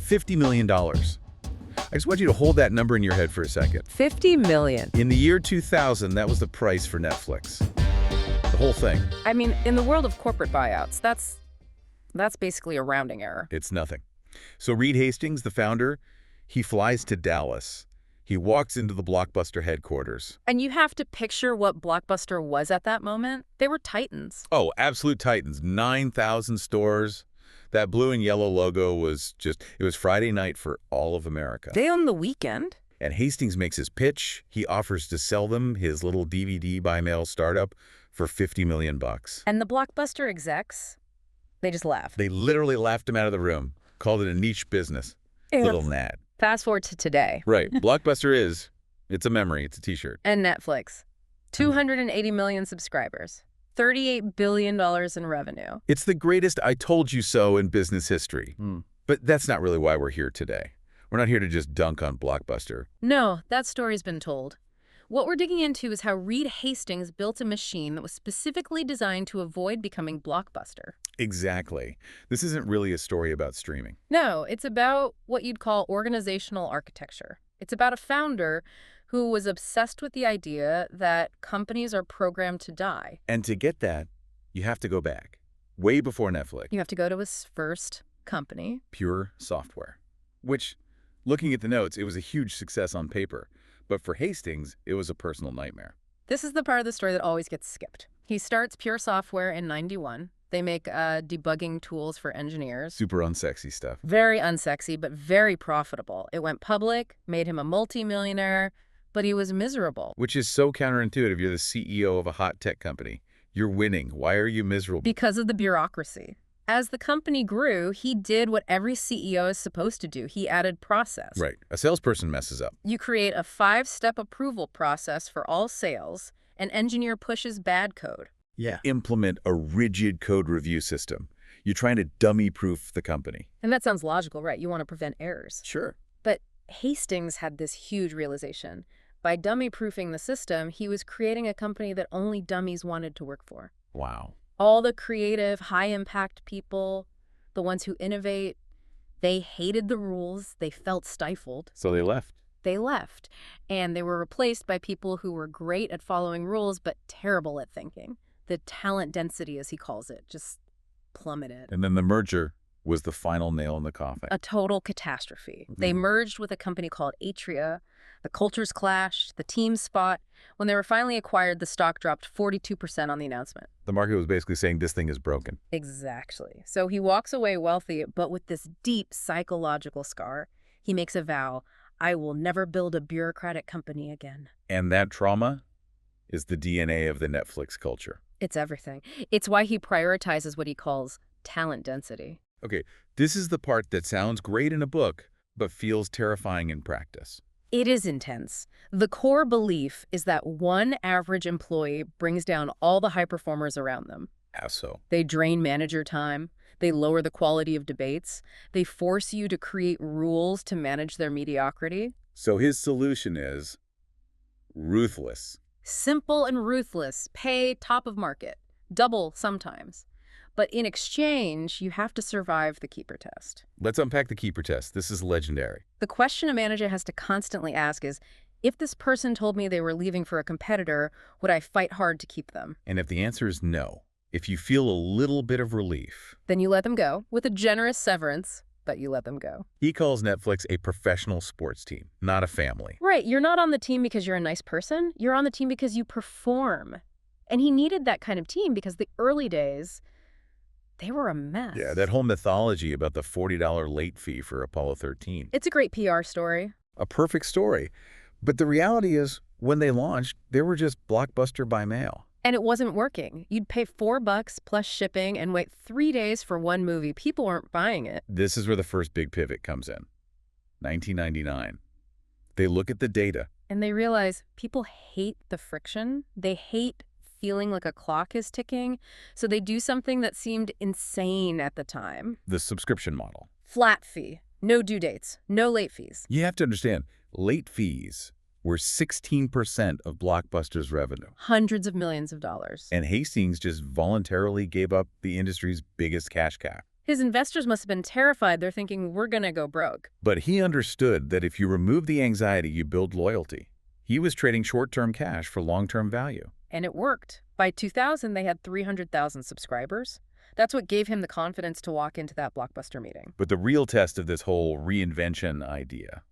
$50 million. I just want you to hold that number in your head for a second. 50 million. In the year 2000, that was the price for Netflix. The whole thing. I mean, in the world of corporate buyouts, that's basically a rounding error. It's nothing. So Reed Hastings, the founder, he flies to Dallas. He walks into the Blockbuster headquarters. And you have to picture what Blockbuster was at that moment. They were titans. Oh, absolute titans. 9,000 stores. That blue and yellow logo was it was Friday night for all of America. They own the weekend. And Hastings makes his pitch. He offers to sell them his little DVD by mail startup for $50 million. And the Blockbuster execs, they just laughed. They literally laughed him out of the room, called it a niche business. Little gnat. Fast forward to today. Right. Blockbuster it's a memory. It's a t-shirt. And Netflix. 280 million subscribers. $38 billion in revenue. It's the greatest I told you so in business history. But that's not really why we're here today. We're not here to just dunk on Blockbuster. No, that story's been told. What we're digging into is how Reed Hastings built a machine that was specifically designed to avoid becoming Blockbuster. Exactly. This isn't really a story about streaming. No, it's about what you'd call organizational architecture. It's about a founder who was obsessed with the idea that companies are programmed to die. And to get that, you have to go back, way before Netflix. You have to go to his first company. Pure Software, which, looking at the notes, it was a huge success on paper. But for Hastings, it was a personal nightmare. This is the part of the story that always gets skipped. He starts Pure Software in '91. They make debugging tools for engineers. Super unsexy stuff. Very unsexy, but very profitable. It went public, made him a multimillionaire, but he was miserable. Which is so counterintuitive. You're the CEO of a hot tech company. You're winning. Why are you miserable? Because of the bureaucracy. As the company grew, he did what every CEO is supposed to do. He added process. Right. A salesperson messes up. You create a 5-step approval process for all sales. An engineer pushes bad code. Yeah. Implement a rigid code review system. You're trying to dummy-proof the company. And that sounds logical, right? You want to prevent errors. Sure. But Hastings had this huge realization. By dummy-proofing the system, he was creating a company that only dummies wanted to work for. Wow. All the creative, high-impact people, the ones who innovate, they hated the rules. They felt stifled. So they left. They left. And they were replaced by people who were great at following rules but terrible at thinking. The talent density, as he calls it, just plummeted. And then the merger was the final nail in the coffin. A total catastrophe. They merged with a company called Atria. The cultures clashed. The teams fought. When they were finally acquired, the stock dropped 42% on the announcement. The market was basically saying this thing is broken. Exactly. So he walks away wealthy, but with this deep psychological scar. He makes a vow, I will never build a bureaucratic company again. And that trauma is the DNA of the Netflix culture. It's everything. It's why he prioritizes what he calls talent density. Okay, this is the part that sounds great in a book, but feels terrifying in practice. It is intense. The core belief is that one average employee brings down all the high performers around them. How so? They drain manager time. They lower the quality of debates. They force you to create rules to manage their mediocrity. So his solution is ruthless. Simple and ruthless. Pay top of market. Double sometimes. But in exchange, you have to survive the keeper test. Let's unpack the keeper test. This is legendary. The question a manager has to constantly ask is, if this person told me they were leaving for a competitor, would I fight hard to keep them? And if the answer is no, if you feel a little bit of relief, Then you let them go with a generous severance, but you let them go. he calls Netflix a professional sports team, not a family. Right, you're not on the team because you're a nice person. You're on the team because you perform. And he needed that kind of team because the early days, they were a mess. Yeah, that whole mythology about the $40 late fee for Apollo 13. It's a great PR story. A perfect story. But the reality is, when they launched, they were just Blockbuster by mail. And it wasn't working. You'd pay $4 plus shipping and wait 3 days for one movie. People weren't buying it. This is where the first big pivot comes in. 1999. They look at the data. And they realize people hate the friction. They hate feeling like a clock is ticking. So they do something that seemed insane at the time. The subscription model. Flat fee. No due dates. No late fees. You have to understand, late fees were 16% of Blockbuster's revenue. Hundreds of millions of dollars. And Hastings just voluntarily gave up the industry's biggest cash cow. His investors must have been terrified. They're thinking, we're going to go broke. But he understood that if you remove the anxiety, you build loyalty. He was trading short-term cash for long-term value. And it worked. By 2000, they had 300,000 subscribers. That's what gave him the confidence to walk into that Blockbuster meeting. But the real test of this whole reinvention idea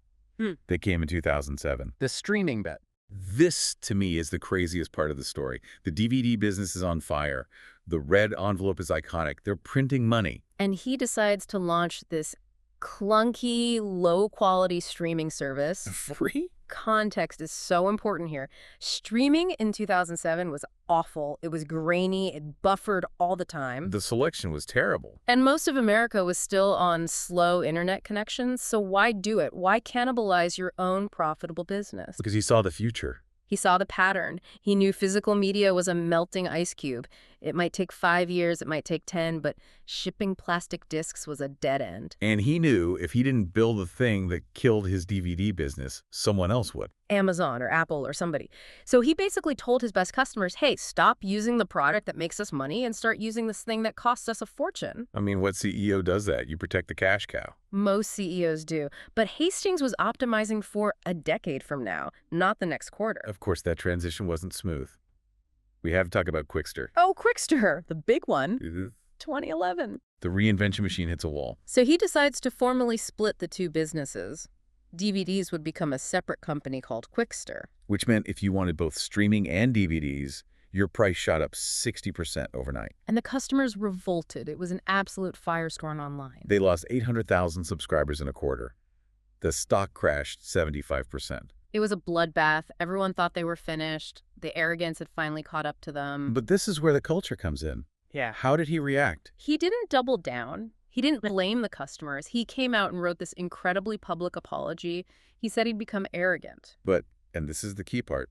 that came in 2007. The streaming bet. This, to me, is the craziest part of the story. The DVD business is on fire. The red envelope is iconic. They're printing money. And he decides to launch this clunky, low-quality streaming service. Free? Context is so important here. Streaming in 2007 was awful. It was grainy. It buffered all the time. The selection was terrible. And most of America was still on slow internet connections, so why do it? Why cannibalize your own profitable business? Because he saw the future. He saw the pattern. He knew physical media was a melting ice cube. It might take 5 years, it might take 10, but shipping plastic discs was a dead end. And he knew if he didn't build the thing that killed his DVD business, someone else would. Amazon or Apple or somebody. So he basically told his best customers, hey, stop using the product that makes us money and start using this thing that costs us a fortune. I mean, what CEO does that? You protect the cash cow. Most CEOs do. But Hastings was optimizing for a decade from now, not the next quarter. Of course, that transition wasn't smooth. We have to talk about Quickster. Oh, Quickster, the big one. 2011. The reinvention machine hits a wall. So he decides to formally split the two businesses. DVDs would become a separate company called Quickster. Which meant if you wanted both streaming and DVDs, your price shot up 60% overnight. And the customers revolted. It was an absolute firestorm online. They lost 800,000 subscribers in a quarter. The stock crashed 75%. It was a bloodbath. Everyone thought they were finished. The arrogance had finally caught up to them. But this is where the culture comes in. Yeah. How did he react? He didn't double down. He didn't blame the customers. He came out and wrote this incredibly public apology. He said he'd become arrogant. But, and this is the key part,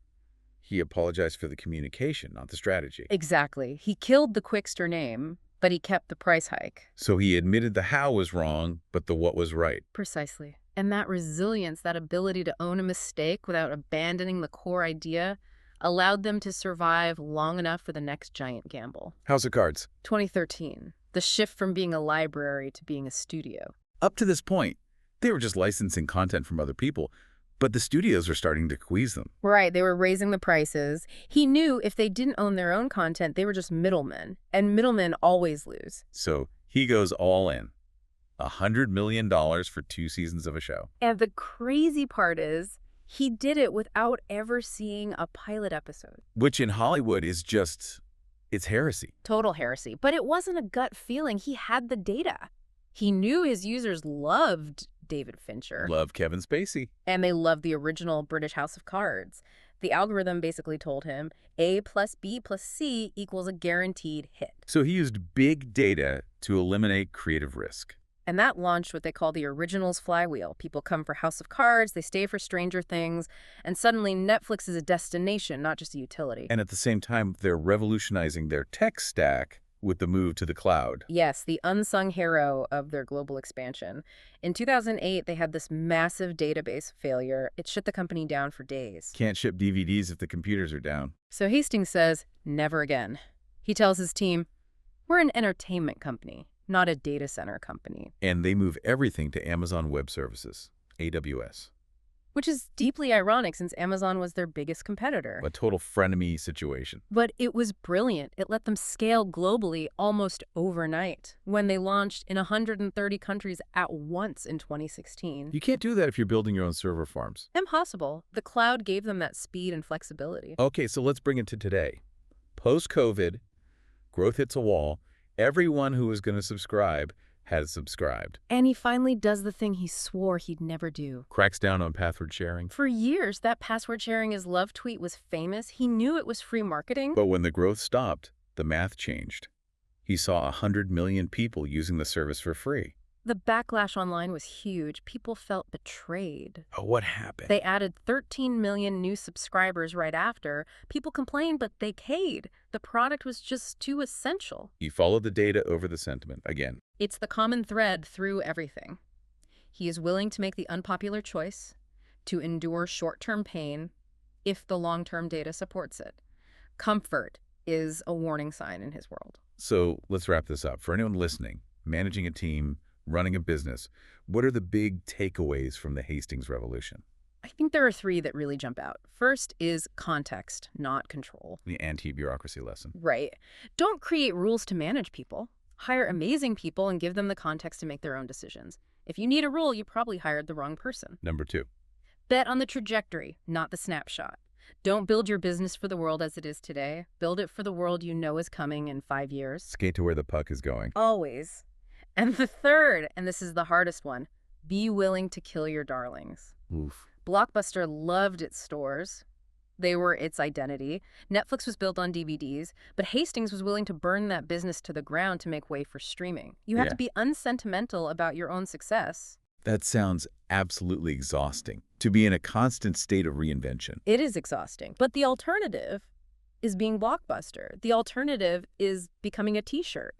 he apologized for the communication, not the strategy. Exactly. He killed the Quickster name, but he kept the price hike. So he admitted the how was wrong, but the what was right. Precisely. And that resilience, that ability to own a mistake without abandoning the core idea, allowed them to survive long enough for the next giant gamble. House of Cards. 2013. The shift from being a library to being a studio. Up to this point, they were just licensing content from other people, but the studios were starting to squeeze them. Right, they were raising the prices. He knew if they didn't own their own content, they were just middlemen, and middlemen always lose. So he goes all in. $100 million for 2 seasons of a show. And the crazy part is, he did it without ever seeing a pilot episode. Which in Hollywood is just, it's heresy. Total heresy. But it wasn't a gut feeling. He had the data. He knew his users loved David Fincher. Love Kevin Spacey. And they loved the original British House of Cards. The algorithm basically told him A plus B plus C equals a guaranteed hit. So he used big data to eliminate creative risk. And that launched what they call the originals flywheel. People come for House of Cards, they stay for Stranger Things, and suddenly Netflix is a destination, not just a utility. And at the same time, they're revolutionizing their tech stack with the move to the cloud. Yes, the unsung hero of their global expansion. In 2008, they had this massive database failure. It shut the company down for days. Can't ship DVDs if the computers are down. So Hastings says, never again. He tells his team, we're an entertainment company, not a data center company. And they move everything to Amazon Web Services, AWS. Which is deeply ironic since Amazon was their biggest competitor. A total frenemy situation. But it was brilliant. It let them scale globally almost overnight when they launched in 130 countries at once in 2016. You can't do that if you're building your own server farms. Impossible. The cloud gave them that speed and flexibility. Okay, so let's bring it to today. Post-COVID, growth hits a wall. Everyone who was going to subscribe has subscribed. And he finally does the thing he swore he'd never do. Cracks down on password sharing. For years, that password sharing is love tweet was famous. He knew it was free marketing. But when the growth stopped, the math changed. He saw 100 million people using the service for free. The backlash online was huge. People felt betrayed. Oh, what happened? They added 13 million new subscribers right after. People complained, but they paid. The product was just too essential. He followed the data over the sentiment again. It's the common thread through everything. He is willing to make the unpopular choice, to endure short-term pain, if the long-term data supports it. Comfort is a warning sign in his world. So let's wrap this up. For anyone listening, managing a team, running a business. What are the big takeaways from the Hastings Revolution? I think there are three that really jump out. First is context, not control. The anti-bureaucracy lesson. Right. Don't create rules to manage people. Hire amazing people and give them the context to make their own decisions. If you need a rule, you probably hired the wrong person. Number 2. Bet on the trajectory, not the snapshot. Don't build your business for the world as it is today. Build it for the world you know is coming in 5 years. Skate to where the puck is going. Always. And the third, and this is the hardest one, be willing to kill your darlings. Oof. Blockbuster loved its stores. They were its identity. Netflix was built on DVDs, but Hastings was willing to burn that business to the ground to make way for streaming. You have to be unsentimental about your own success. That sounds absolutely exhausting, to be in a constant state of reinvention. It is exhausting. But the alternative is being Blockbuster. The alternative is becoming a T-shirt.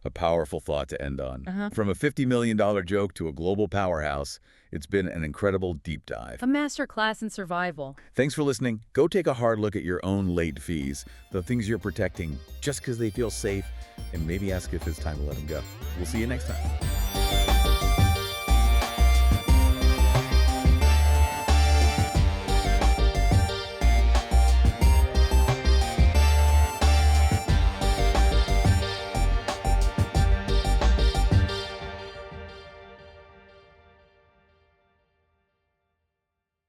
A powerful thought to end on. From a $50 million joke to a global powerhouse, it's been an incredible deep dive. A master class in survival. Thanks for listening. Go take a hard look at your own late fees, the things you're protecting just because they feel safe, and maybe ask if it's time to let them go. We'll see you next time.